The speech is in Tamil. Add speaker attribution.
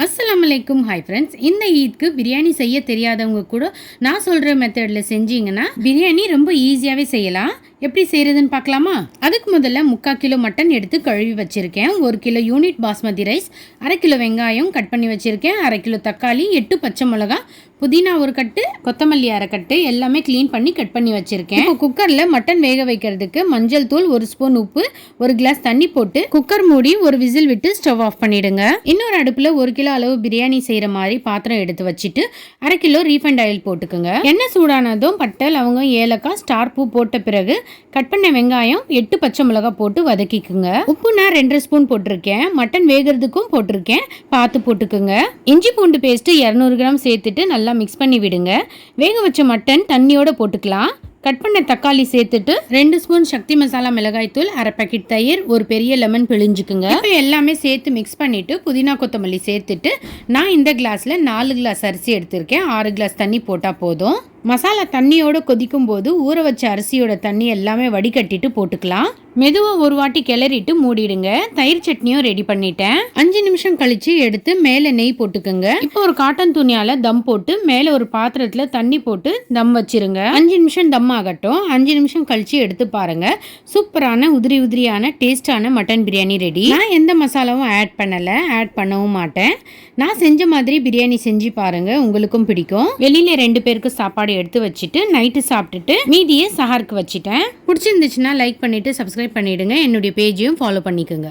Speaker 1: அஸ்ஸலாமலைக்கும். Hi friends. இந்த ஈத்க்கு பிரியாணி செய்ய தெரியாதவங்க கூட நான் சொல்கிற மெத்தடில் செஞ்சீங்கன்னா பிரியாணி ரொம்ப ஈஸியாகவே செய்யலாம். எப்படி செய்கிறதுன்னு பார்க்கலாமா? அதுக்கு முதல்ல 3/4 கிலோ மட்டன் எடுத்து கழுவி வச்சுருக்கேன். 1 kilo unit basmati rice, 1/2 kilo வெங்காயம் கட் பண்ணி வச்சுருக்கேன், 1/2 கிலோ தக்காளி, 8 பச்சை மிளகா, புதினா 1 கட்டு, கொத்தமல்லி 1/2 கட்டு எல்லாமே க்ளீன் பண்ணி கட் பண்ணி வச்சுருக்கேன். இப்போ குக்கரில் மட்டன் வேக வைக்கிறதுக்கு மஞ்சள் தூள், 1 ஸ்பூன் உப்பு, 1 கிளாஸ் தண்ணி போட்டு குக்கர் மூடி 1 விசில் விட்டு ஸ்டவ் ஆஃப் பண்ணிடுங்க. இன்னொரு அடுப்பில் 1 கிலோ அளவு பிரியாணி செய்கிற மாதிரி பாத்திரம் எடுத்து வச்சுட்டு 1/2 கிலோ ரீஃபைண்ட் ஆயில் போட்டுக்கோங்க. எண்ணெய் சூடானதும் பட்டை, லவங்கம், ஏலக்காய், ஸ்டார் பூ போட்ட பிறகு கட் பண்ண வெங்காயம், 8 பச்சை மிளகா போட்டு வதக்கிக்குங்க. உப்பு நான் 2 ஸ்பூன் போட்டிருக்கேன். மட்டன் வேகிறதுக்கும் போட்டிருக்கேன், பார்த்து போட்டுக்குங்க. இஞ்சி பூண்டு பேஸ்ட் 200 கிராம் சேர்த்துட்டு நல்லா மிக்ஸ் பண்ணி விடுங்க. வேக வச்ச மட்டன் தண்ணியோட போட்டுக்கலாம். கட் பண்ண தக்காளி சேர்த்துட்டு 2 ஸ்பூன் சக்தி மசாலா மிளகாய்த்தூள், 1/2 பாக்கெட் தயிர், 1 பெரிய லெமன் பிழிஞ்சுக்குங்க. இப்போ எல்லாமே சேர்த்து மிக்ஸ் பண்ணிட்டு புதினா கொத்தமல்லி சேர்த்துட்டு நான் இந்த கிளாஸ்ல 4 கிளாஸ் அரிசி எடுத்திருக்கேன். 6 கிளாஸ் தண்ணி போட்டா போதும். மசாலா தண்ணியோட கொதிக்கும் போது ஊற வச்ச அரிசியோட தண்ணி எல்லாமே வடிகட்டிட்டு போட்டுக்கலாம். மெதுவாக ஒரு வாட்டி கிளறிட்டு மூடிடுங்க. தயிர் சட்னியும் ரெடி பண்ணிட்டேன். 5 நிமிஷம் கழிச்சு எடுத்து மேலே நெய் போட்டுக்கோங்க. இப்போ ஒரு காட்டன் துணியால தம் போட்டு மேலே ஒரு பாத்திரத்தில் தண்ணி போட்டு தம் வச்சிருங்க. 5 நிமிஷம் தம் ஆகட்டும். 5 நிமிஷம் கழிச்சு எடுத்து பாருங்க. சூப்பரான உதிரி உதிரியான டேஸ்டான மட்டன் பிரியாணி ரெடி. நான் எந்த மசாலாவும் ஆட் பண்ணலை, ஆட் பண்ணவும் மாட்டேன். நான் செஞ்ச மாதிரி பிரியாணி செஞ்சு பாருங்க, உங்களுக்கும் பிடிக்கும். வெளியில 2 பேருக்கு சாப்பாடு எடுத்து வச்சுட்டு நைட்டு சாப்பிட்டுட்டு மீதியை சஹாருக்கு வச்சுட்டேன். பிடிச்சிருந்துச்சுன்னா லைக் பண்ணிட்டு சப்ஸ்கிரைப் பண்ணிடுங்க. என்னுடைய பேஜையும் ஃபாலோ பண்ணிக்கோங்க.